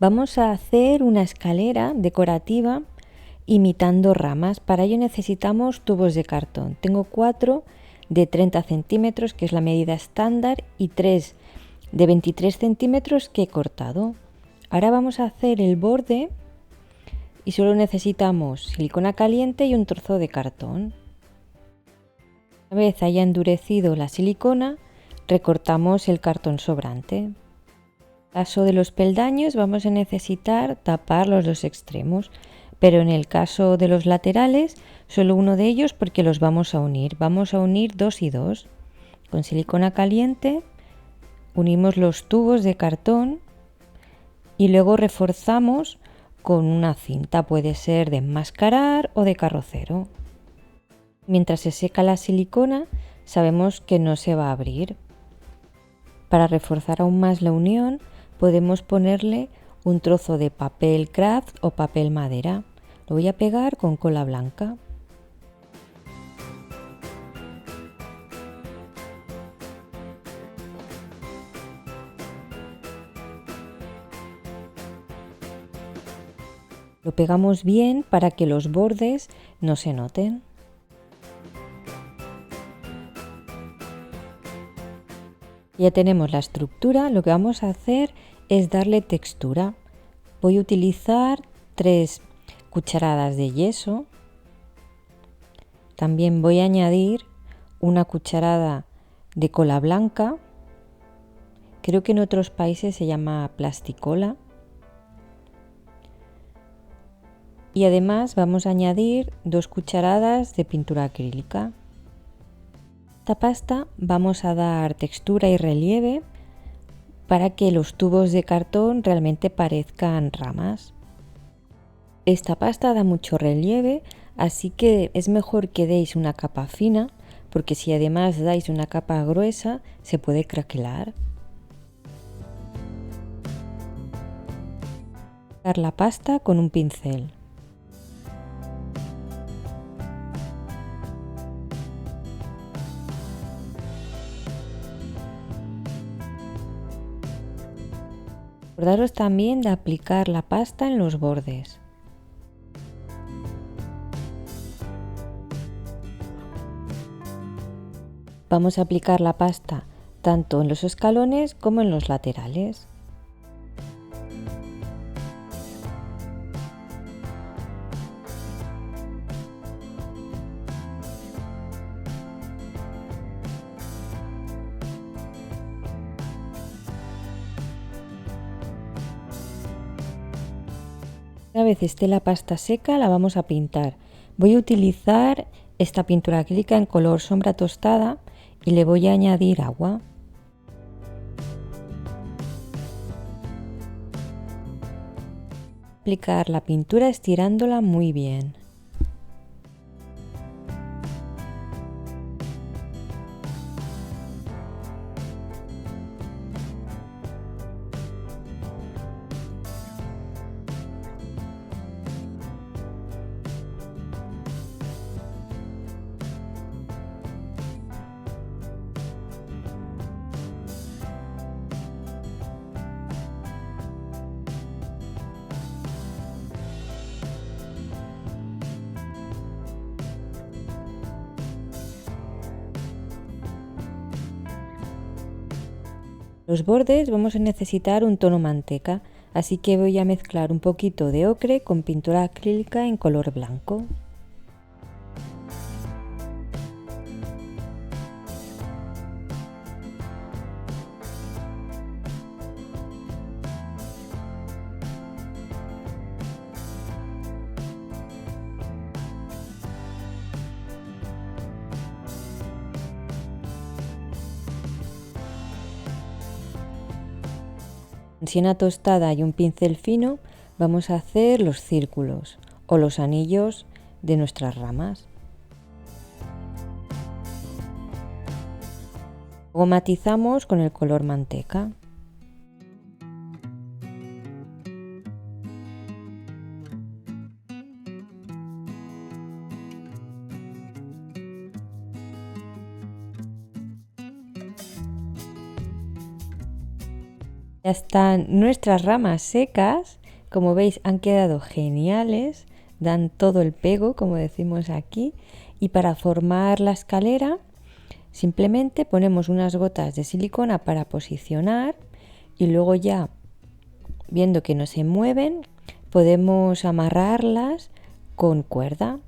Vamos a hacer una escalera decorativa imitando ramas. Para ello necesitamos tubos de cartón. Tengo 4 de 30 centímetros, que es la medida estándar, y 3 de 23 centímetros que he cortado. Ahora vamos a hacer el borde y solo necesitamos silicona caliente y un trozo de cartón. Una vez haya endurecido la silicona, recortamos el cartón sobrante. En el caso de los peldaños vamos a necesitar tapar los dos extremos, pero en el caso de los laterales solo uno de ellos porque los vamos a unir. Vamos a unir 2 y 2. Con silicona caliente unimos los tubos de cartón y luego reforzamos con una cinta, puede ser de enmascarar o de carrocero. Mientras se seca la silicona sabemos que no se va a abrir. Para reforzar aún más la unión podemos ponerle un trozo de papel craft o papel madera. Lo voy a pegar con cola blanca. Lo pegamos bien para que los bordes no se noten. Ya tenemos la estructura, lo que vamos a hacer es darle textura. Voy a utilizar 3 cucharadas de yeso. También voy a añadir una cucharada de cola blanca. Creo que en otros países se llama plasticola. Y además vamos a añadir 2 cucharadas de pintura acrílica. A esta pasta vamos a dar textura y relieve para que los tubos de cartón realmente parezcan ramas. Esta pasta da mucho relieve, así que es mejor que deis una capa fina, porque si además dais una capa gruesa se puede craquelar. Dar la pasta con un pincel. Acordaros también de aplicar la pasta en los bordes. Vamos a aplicar la pasta tanto en los escalones como en los laterales. Una vez esté la pasta seca, la vamos a pintar. Voy a utilizar esta pintura acrílica en color sombra tostada y le voy a añadir agua. Aplicar la pintura estirándola muy bien. Los bordes vamos a necesitar un tono manteca, así que voy a mezclar un poquito de ocre con pintura acrílica en color blanco. Con siena tostada y un pincel fino vamos a hacer los círculos o los anillos de nuestras ramas. Luego matizamos con el color manteca. Ya están nuestras ramas secas, como veis han quedado geniales, dan todo el pego, como decimos aquí, y para formar la escalera simplemente ponemos unas gotas de silicona para posicionar y luego ya, viendo que no se mueven, podemos amarrarlas con cuerda.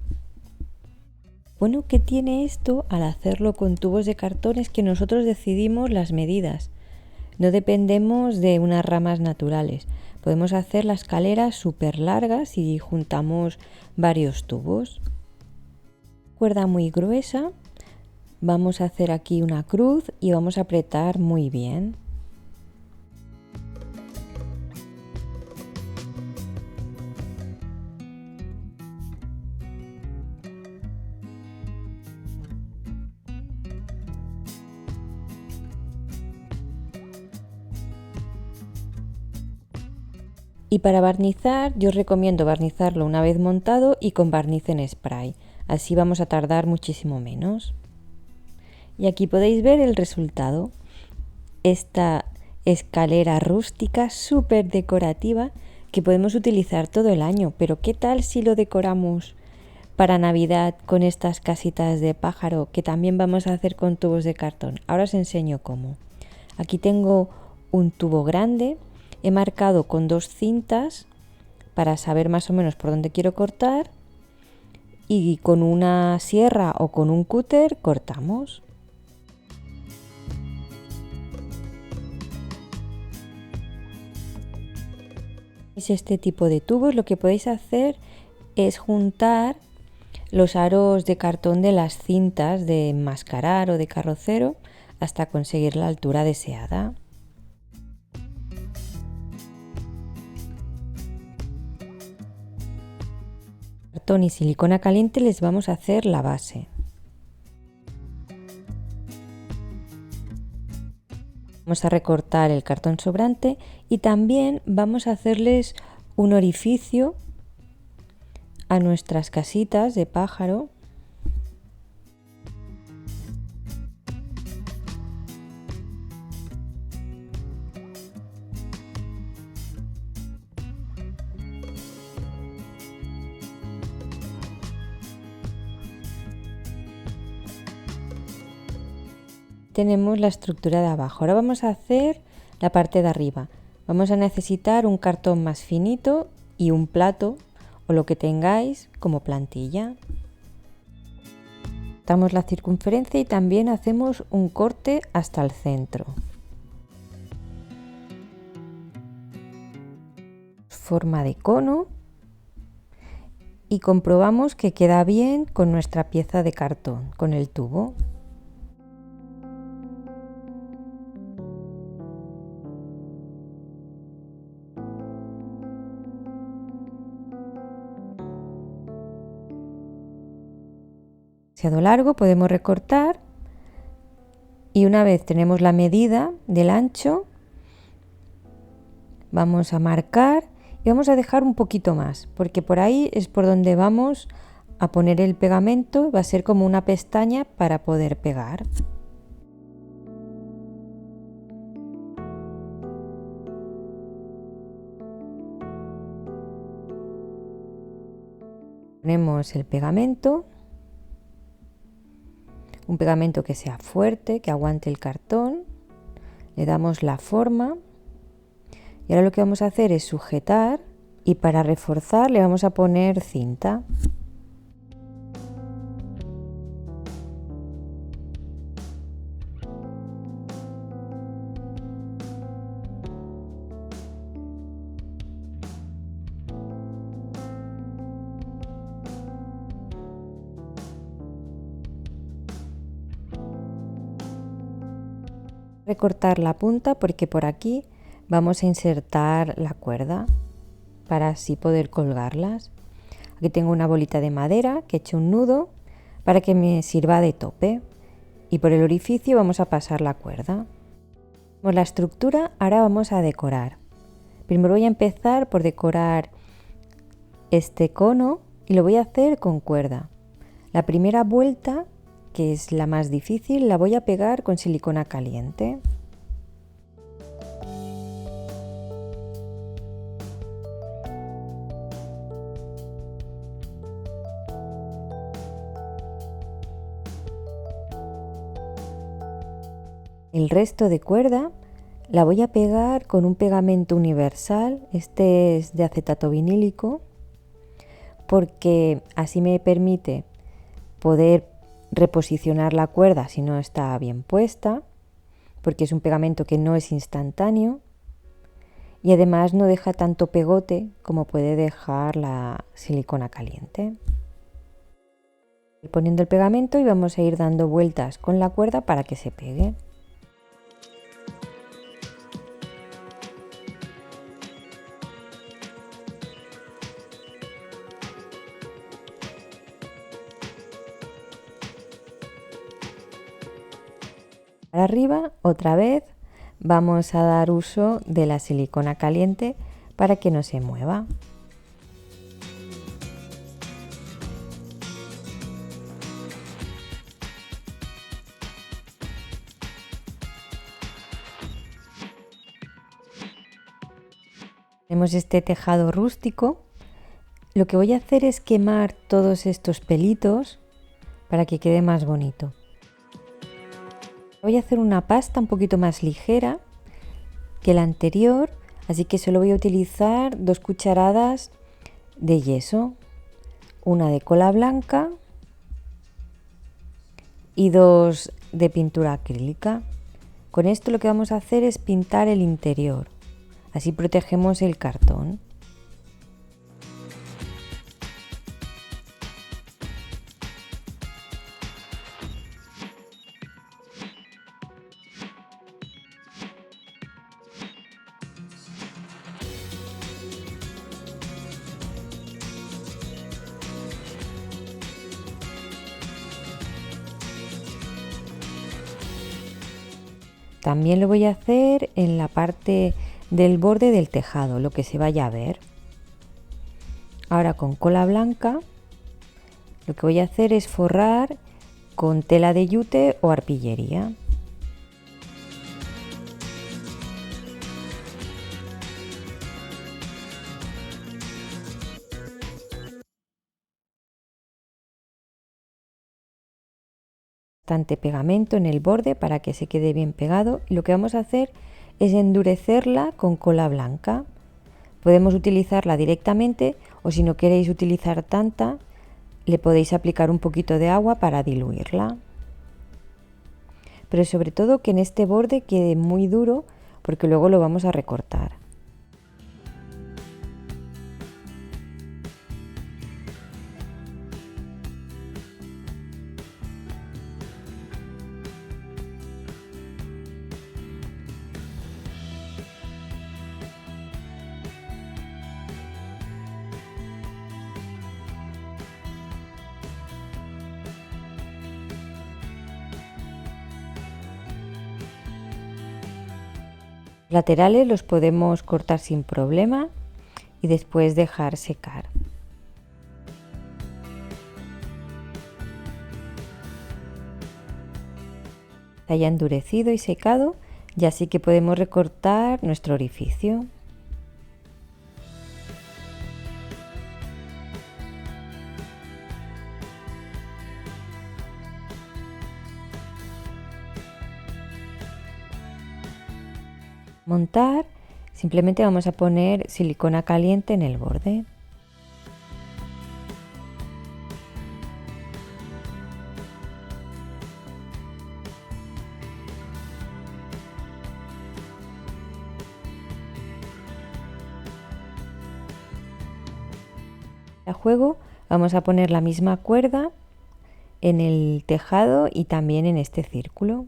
Bueno, ¿qué tiene esto al hacerlo con tubos de cartón? Es que nosotros decidimos las medidas. No dependemos de unas ramas naturales. Podemos hacer la escalera súper larga si juntamos varios tubos. Cuerda muy gruesa. Vamos a hacer aquí una cruz y vamos a apretar muy bien. Y para barnizar, yo os recomiendo barnizarlo una vez montado y con barniz en spray. Así vamos a tardar muchísimo menos. Y aquí podéis ver el resultado. Esta escalera rústica súper decorativa que podemos utilizar todo el año. Pero ¿qué tal si lo decoramos para Navidad con estas casitas de pájaro que también vamos a hacer con tubos de cartón? Ahora os enseño cómo. Aquí tengo un tubo grande. He marcado con 2 cintas para saber más o menos por dónde quiero cortar y con una sierra o con un cúter cortamos. Es este tipo de tubos. Lo que podéis hacer es juntar los aros de cartón de las cintas de enmascarar o de carrocero hasta conseguir la altura deseada. Cartón y silicona caliente les vamos a hacer la base. Vamos a recortar el cartón sobrante y también vamos a hacerles un orificio a nuestras casitas de pájaro. Tenemos la estructura de abajo. Ahora vamos a hacer la parte de arriba. Vamos a necesitar un cartón más finito y un plato o lo que tengáis como plantilla. Cortamos la circunferencia y también hacemos un corte hasta el centro. Forma de cono y comprobamos que queda bien con nuestra pieza de cartón, con el tubo. Demasiado largo podemos recortar y una vez tenemos la medida del ancho vamos a marcar y vamos a dejar un poquito más porque por ahí es por donde vamos a poner el pegamento. Va a ser como una pestaña para poder pegar. Ponemos el pegamento. Un pegamento que sea fuerte, que aguante el cartón. Le damos la forma. Y ahora lo que vamos a hacer es sujetar y para reforzar le vamos a poner cinta. Recortar la punta porque por aquí vamos a insertar la cuerda para así poder colgarlas. Aquí tengo una bolita de madera que he hecho un nudo para que me sirva de tope y por el orificio vamos a pasar la cuerda. Con la estructura ahora vamos a decorar. Primero voy a empezar por decorar este cono y lo voy a hacer con cuerda. La primera vuelta, que es la más difícil, la voy a pegar con silicona caliente. El resto de cuerda la voy a pegar con un pegamento universal, este es de acetato vinílico, porque así me permite poder reposicionar la cuerda si no está bien puesta, porque es un pegamento que no es instantáneo y además no deja tanto pegote como puede dejar la silicona caliente. Poniendo el pegamento y vamos a ir dando vueltas con la cuerda para que se pegue. Para arriba, otra vez, vamos a dar uso de la silicona caliente para que no se mueva. Tenemos este tejado rústico. Lo que voy a hacer es quemar todos estos pelitos para que quede más bonito. Voy a hacer una pasta un poquito más ligera que la anterior, así que solo voy a utilizar 2 cucharadas de yeso, una de cola blanca y 2 de pintura acrílica. Con esto lo que vamos a hacer es pintar el interior, así protegemos el cartón. También lo voy a hacer en la parte del borde del tejado, lo que se vaya a ver. Ahora con cola blanca lo que voy a hacer es forrar con tela de yute o arpillería. Bastante pegamento en el borde para que se quede bien pegado y lo que vamos a hacer es endurecerla con cola blanca. Podemos utilizarla directamente o si no queréis utilizar tanta, le podéis aplicar un poquito de agua para diluirla. Pero sobre todo que en este borde quede muy duro porque luego lo vamos a recortar. Laterales los podemos cortar sin problema y después dejar secar. Está ya endurecido y secado, ya sí que podemos recortar nuestro orificio. Montar, simplemente vamos a poner silicona caliente en el borde. A juego vamos a poner la misma cuerda en el tejado y también en este círculo.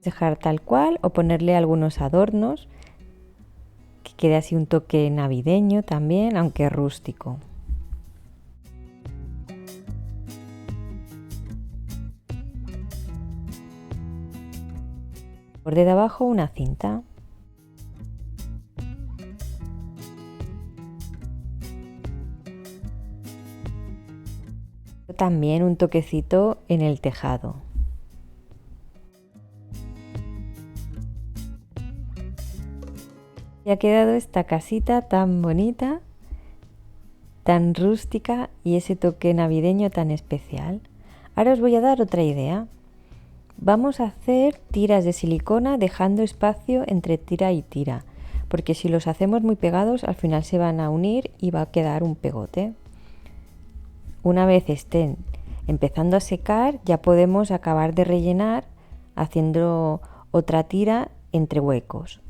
Dejar tal cual o ponerle algunos adornos que quede así un toque navideño también, aunque rústico. Borde de abajo una cinta. También un toquecito en el tejado. Y ha quedado esta casita tan bonita tan rústica y ese toque navideño tan especial. Ahora os voy a dar otra idea. Vamos a hacer tiras de silicona dejando espacio entre tira y tira, porque si los hacemos muy pegados al final se van a unir y va a quedar un pegote. Una vez estén empezando a secar, ya podemos acabar de rellenar haciendo otra tira entre huecos.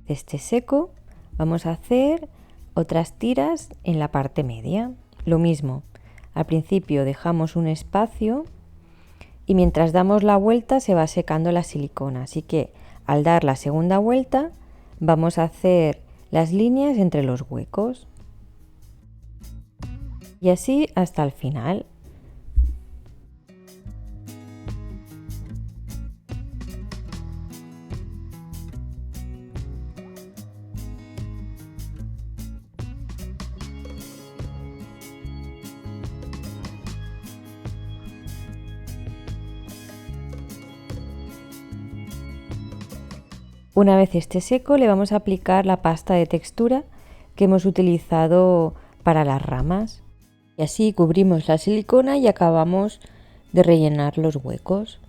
Este seco, vamos a hacer otras tiras en la parte media. Lo mismo, al principio dejamos un espacio y mientras damos la vuelta se va secando la silicona, así que al dar la segunda vuelta vamos a hacer las líneas entre los huecos y así hasta el final. Una vez esté seco le vamos a aplicar la pasta de textura que hemos utilizado para las ramas. Y así cubrimos la silicona y acabamos de rellenar los huecos.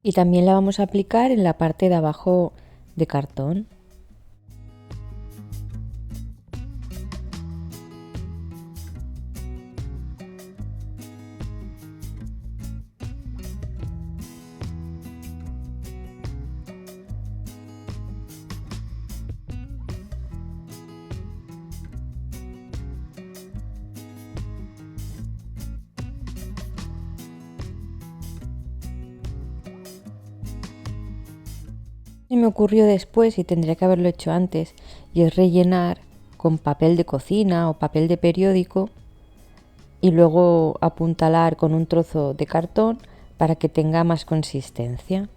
Y también la vamos a aplicar en la parte de abajo de cartón. Se me ocurrió después y tendría que haberlo hecho antes, y es rellenar con papel de cocina o papel de periódico y luego apuntalar con un trozo de cartón para que tenga más consistencia.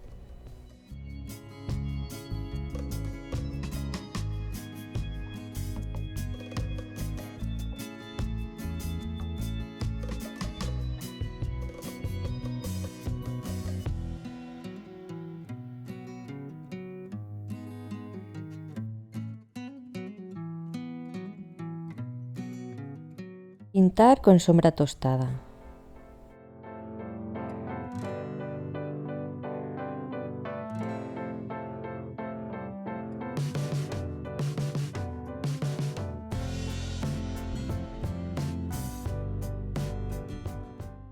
Pintar con sombra tostada.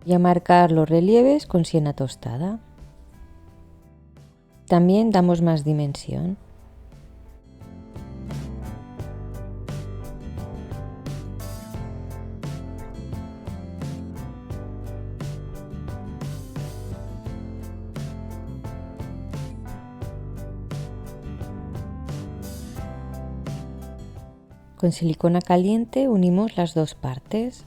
Y a marcar los relieves con siena tostada. También damos más dimensión. Con silicona caliente unimos las dos partes.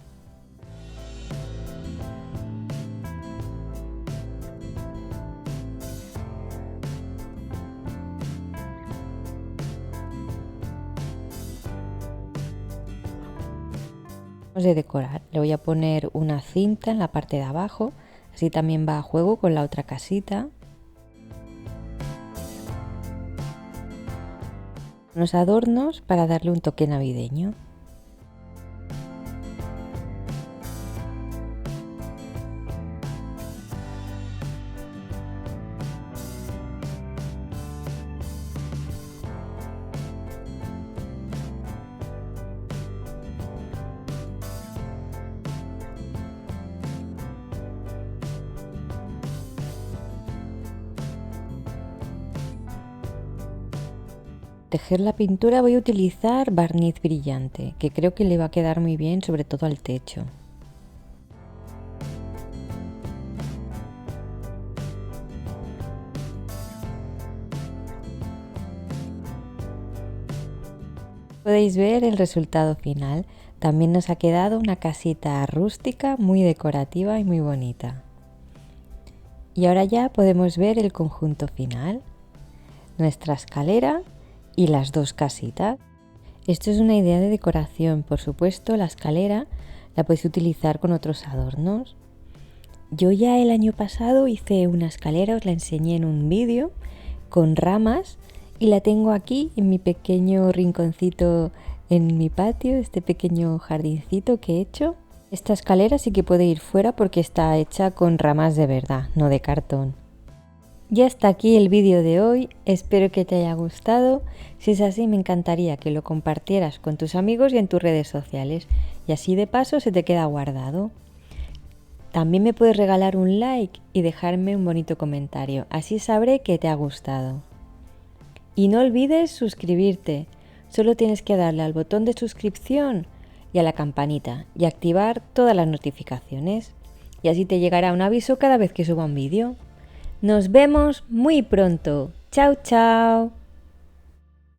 Vamos a decorar. Le voy a poner una cinta en la parte de abajo, así también va a juego con la otra casita. Unos adornos para darle un toque navideño. Tejer la pintura voy a utilizar barniz brillante, que creo que le va a quedar muy bien, sobre todo al techo. Podéis ver el resultado final. También nos ha quedado una casita rústica, muy decorativa y muy bonita. Y ahora ya podemos ver el conjunto final. Nuestra escalera y las dos casitas. Esto es una idea de decoración, por supuesto la escalera la podéis utilizar con otros adornos Yo ya el año pasado hice una escalera, os la enseñé en un vídeo, con ramas y la tengo aquí en mi pequeño rinconcito en mi patio, este pequeño jardincito que he hecho. Esta escalera sí que puede ir fuera porque está hecha con ramas de verdad, no de cartón. Ya está aquí el vídeo de hoy, espero que te haya gustado. Si es así, me encantaría que lo compartieras con tus amigos y en tus redes sociales, y así de paso se te queda guardado. También me puedes regalar un like y dejarme un bonito comentario, así sabré que te ha gustado. Y no olvides suscribirte, solo tienes que darle al botón de suscripción y a la campanita y activar todas las notificaciones, y así te llegará un aviso cada vez que suba un vídeo. Nos vemos muy pronto. Chao, chao.